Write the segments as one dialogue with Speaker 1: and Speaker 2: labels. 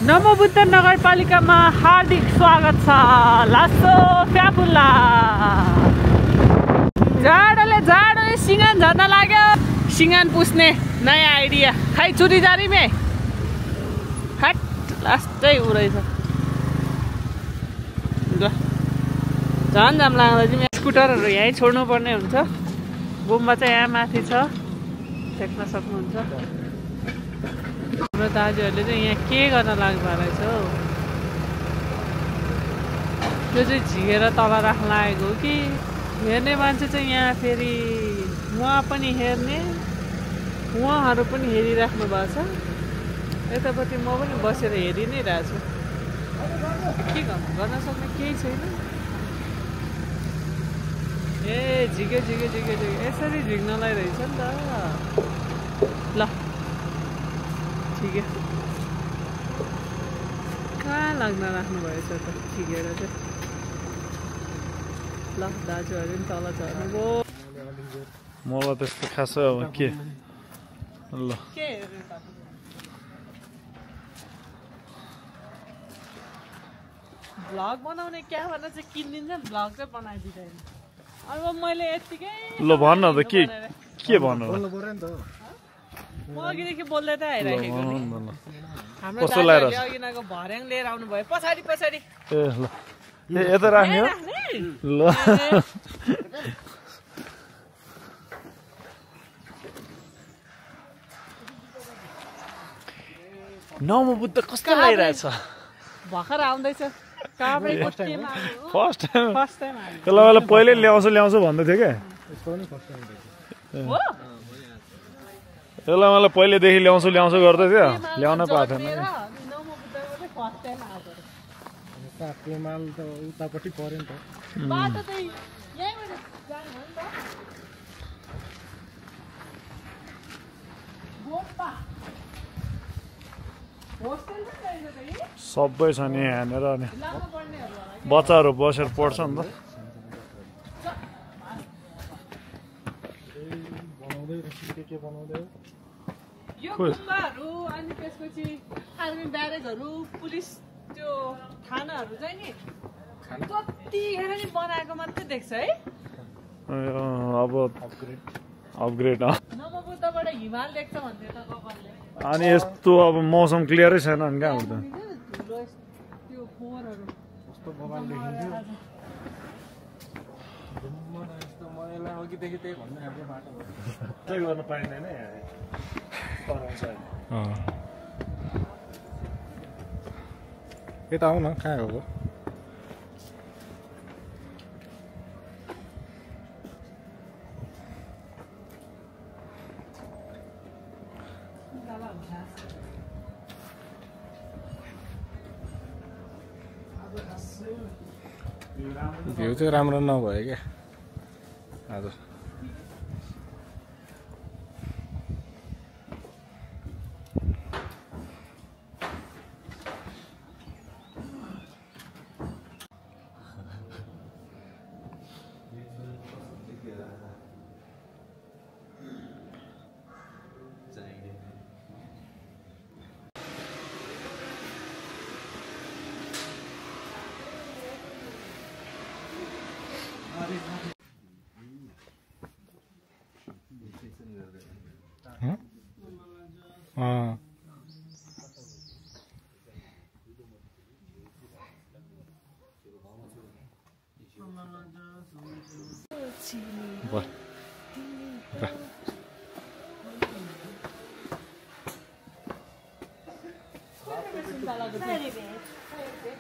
Speaker 1: नमोबुद्ध नगरपालिकामा हार्दिक स्वागत छ। लासो फ्याफुल्ला जाडोले सिँगान झर्न लाग्यो। सिँगान पुस्ने नयाँ आइडिया खाइ चुरी जारी में हट लास्टै उ रहेछ। झन् जाम लाग्दा चाहिँ स्कुटरहरू यहीँ छोड्नु पर्ने हुन्छ। गुम्बा चाहिँ यहाँ माथि छ, देख्न सक्नुहुन्छ। हाम्रो दाजुहरूले चाहिँ यहाँ के गर्न लाग्नु रहेछ हौ। त्यो चाहिँ झिकेर तल राख्न लागेको हो कि हेर्ने मान्छे चाहिँ यहाँ फेरि उहाँ पनि हेर्ने, उहाँहरू पनि हेरिराख्नु भएको छ। यतापट्टि म पनि बसेर हेरि नै रहेछु। के गर्न सक्ने केही छैन। ए झिके यसरी झिक्नलाई रहेछ नि त। ल ठिकै कहाँ लाग्न राख्नु भएछ त ठिकेर चाहिँ। ल दाजुहरू पनि तल झर्नुभयो।
Speaker 2: मलाई त्यस्तो खास अब के ल
Speaker 1: भ्लग बनाउने क्यामेरा चाहिँ किनिदिन्छ, भ्लग चाहिँ बनाइदिँदैन। अब मैले यत्तिकै
Speaker 2: ल भन्न त के भन्नु
Speaker 1: म अघिदेखि बोल्दै त आइराखेको नि। हाम्रो
Speaker 2: कस्तो लागेर
Speaker 1: अघिनाको भर्याङ लिएर आउनु भयो। पछाडि
Speaker 2: ए ल यता राख्ने हो ल। नमोबुद्ध कस्तो लागिरहेछ।
Speaker 1: भर्खर आउँदैछ
Speaker 2: फर्स्ट टाइम त्यसलाई पहिले ल्याउँछु भन्दै थियो क्या। त्यसलाई मलाई पहिलेदेखि ल्याउँछु गर्दै थियो, ल्याउन पाएको थिएन।
Speaker 3: माल त उतापट्टि पर्यो नि त।
Speaker 2: सबै छ नि यहाँनिर। अनि बच्चाहरू बसेर पढ्छ नि त।
Speaker 1: यो गुम्बाहरू अनि त्यसपछि आर्मी ब्यारेकहरू, पुलिस त्यो थानाहरू चाहिँ नि कतिखेर नि बनाएको मात्रै देख्छ है।
Speaker 2: अब अपग्रेड
Speaker 1: नमोबुद्धबाट हिमाल देख्छ भन्थ्यो त कपालले।
Speaker 2: अनि यस्तो अब मौसम क्लियरै छैन अनि कहाँ हुन्छ।
Speaker 1: त्यो फोहोरहरू
Speaker 3: कस्तो बगान देखिन्थ्यो। अघिदेखि त्यही भनिरहेको बाटो
Speaker 2: त्यही गर्न पाइँदैन
Speaker 3: यता आऊ न, कहाँ हो भ्यू चाहिँ राम्रो नभयो क्या आज।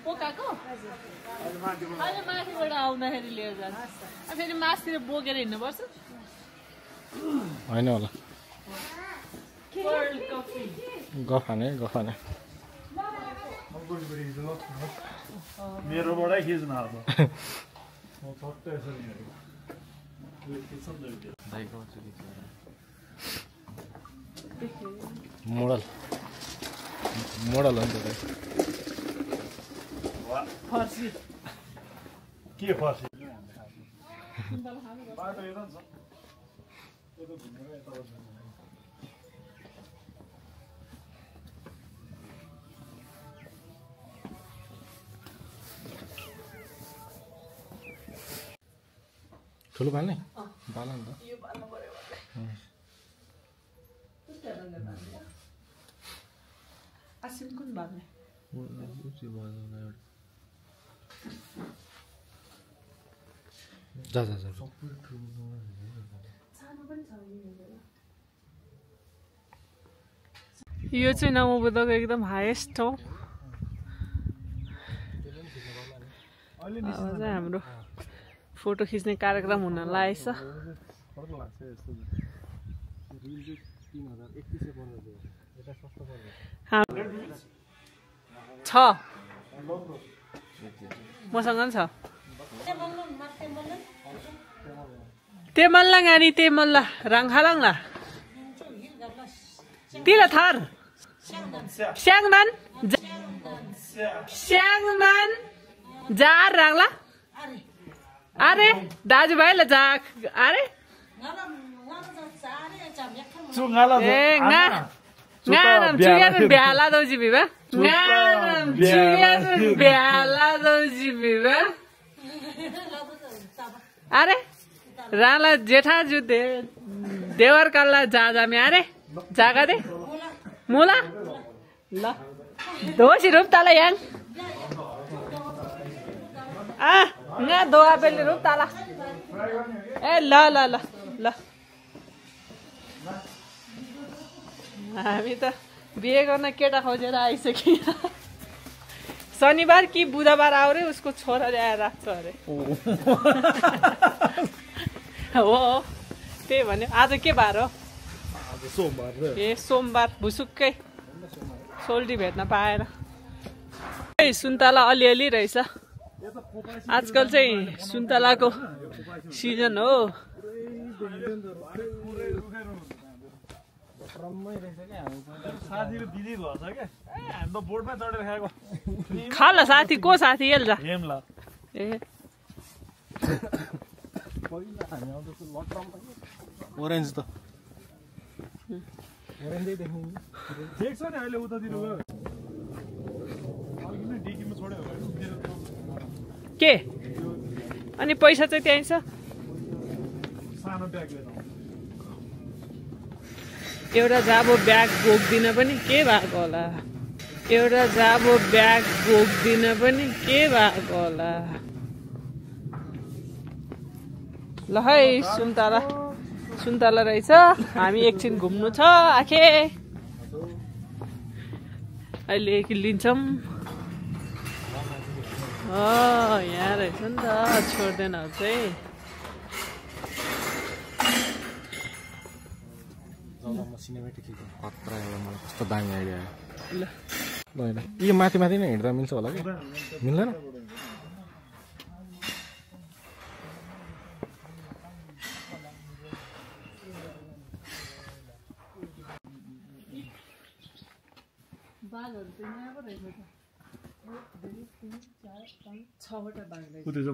Speaker 1: पोकाको अहिले माथिबाट आउँदाखेरि लिएर जान्छ। फेरि मासतिर बोकेर हिँड्नुपर्छ।
Speaker 3: होइन होला गफाने
Speaker 2: मेरोबाटै खिच्न अब
Speaker 3: मोडल हो नि त।
Speaker 1: फर्सी
Speaker 2: के फर्सी
Speaker 3: ठुलो पाल्ने पाल नि त
Speaker 1: यो पाल्नु पर्यो आसिम कुन बाल्ने
Speaker 3: जा जा जा
Speaker 1: यो चाहिँ नमोबुद्धको एकदम हाइएस्ट हो अब चाहिँ हाम्रो फोटो खिच्ने कार्यक्रम हुन लागेछ छ मसँग पनि छ तेमल्ला गानी तेमल्ला राङखालाङला तिला थार स्याङदान स्याङदान जार राङला अरे दाजुभाइलाई जा अरे ए nganam juyaran behala dauji biba nganam juyaran behala dauji biba अरे राला जेठा जु देवर कल्ला जा में अरे जागा दे मुला ल दोसी रूप ताला याङ आ ना दोआ बेले रूप ताला ए ल ल ल ल हामी त बिहे गर्न केटा खोजेर आइसक्यो शनिबार कि बुधबार आऊ रे उसको छोरा ल्याएर राख्छ अरे हो त्यही भन्यो आज के बार हो ए सोमबार भुसुक्कै सोल्टी भेट्न पाएर सुन्तला अलिअलि रहेछ आजकल चाहिँ सुन्तलाको सिजन हो खाला साथी को साथी हेल जा ए
Speaker 3: ओरेन्ज त
Speaker 1: के अनि पैसा चाहिँ त्यही छ एउटा जाबो ब्याग बोक्दिन पनि के भएको होला एउटा जाबो ब्याग बोक्दिन पनि के भएको होला ल है सुन्तला सुन्तला रहेछ हामी एकछिन घुम्नु छ आखे अहिले एकछिन लिन्छौँ यहाँ रहेछ नि त छोड्दैन चाहिँ
Speaker 3: कस्तो दामी आइडिया ल यो माथि माथि नै हिँड्दा मिल्छ होला कि मिल्दैन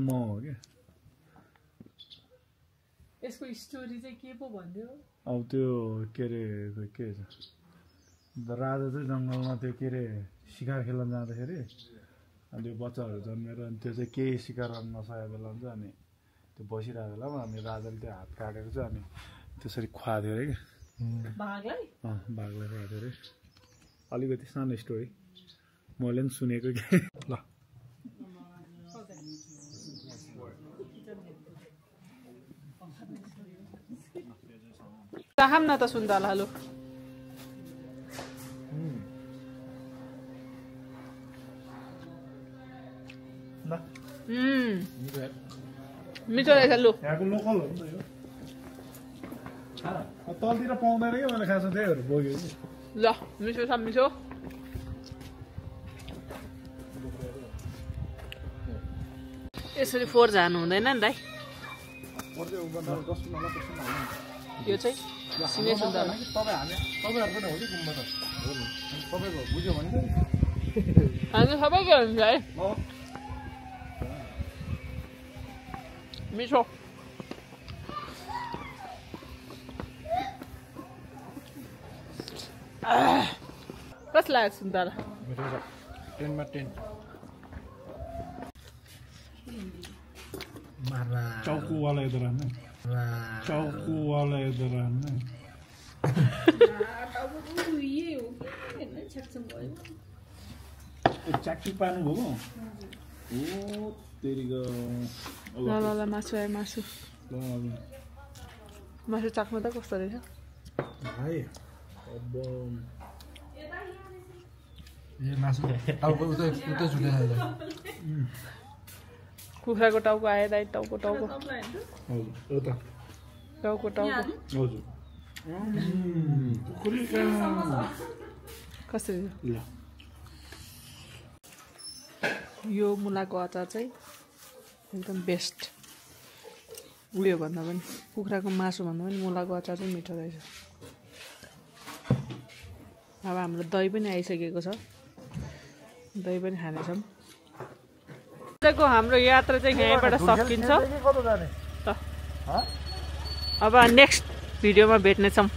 Speaker 2: म हो क्या
Speaker 1: यसको स्टोरी चाहिँ के पो भन्थ्यो
Speaker 2: अब त्यो के अरे के राजा चाहिँ जङ्गलमा त्यो के अरे शिकार खेल्न जाँदाखेरि अनि त्यो बच्चाहरू जन्मेर अनि त्यो चाहिँ केही शिकार गर्न नसकेको बेलामा चाहिँ अनि त्यो बसिरहेको बेलामा अनि राजाले त्यो हात काटेर चाहिँ अनि त्यसरी खुवादियो अरे क्या
Speaker 1: बाघलाई
Speaker 2: खुवादियो अरे अलिकति सानो स्टोरी मैले पनि सुनेको कि ल
Speaker 1: चाहम न त सुन्तला हालो मिठो रहेछ लु
Speaker 2: यहाँको लोकल हो नि त यो तलतिर पाउँदैन क्या मैले खास त्यहीहरू बोक्यो
Speaker 1: ल मिठो छ मिठो यसरी फोहोर जानु हुँदैन नि दाइ यो चाहिँ सिने सुन्तला हामी सबैको हुन्छ है मिठो कस्तो लाग्यो सुन्तला
Speaker 3: 10 मा 10
Speaker 2: चौको वाला इधर आना चौको वाला इधर आना चाकी पानी हो ओ तेरी ग
Speaker 1: ल मासु आयो मासु मासु चाख्नु त कस्तो रहेछ
Speaker 2: भाइ अब
Speaker 3: यो मासु टाउको उतै छुटेछ
Speaker 1: कुखुराको टाउको आयो दाइ टाउको
Speaker 2: हजुर त
Speaker 1: टाउको
Speaker 2: हजुर
Speaker 1: कसरी यो मुलाको अचार चाहिँ एकदम बेस्ट उयो भन्दा पनि कुखुराको मासु भन्दा पनि मुलाको अचार चाहिँ मिठो रहेछ अब हाम्रो दही पनि आइसकेको छ दही पनि खानेछौँ आजको हाम्रो यात्रा चाहिँ यहीँबाट सकिन्छ अब नेक्स्ट भिडियोमा भेट्नेछौँ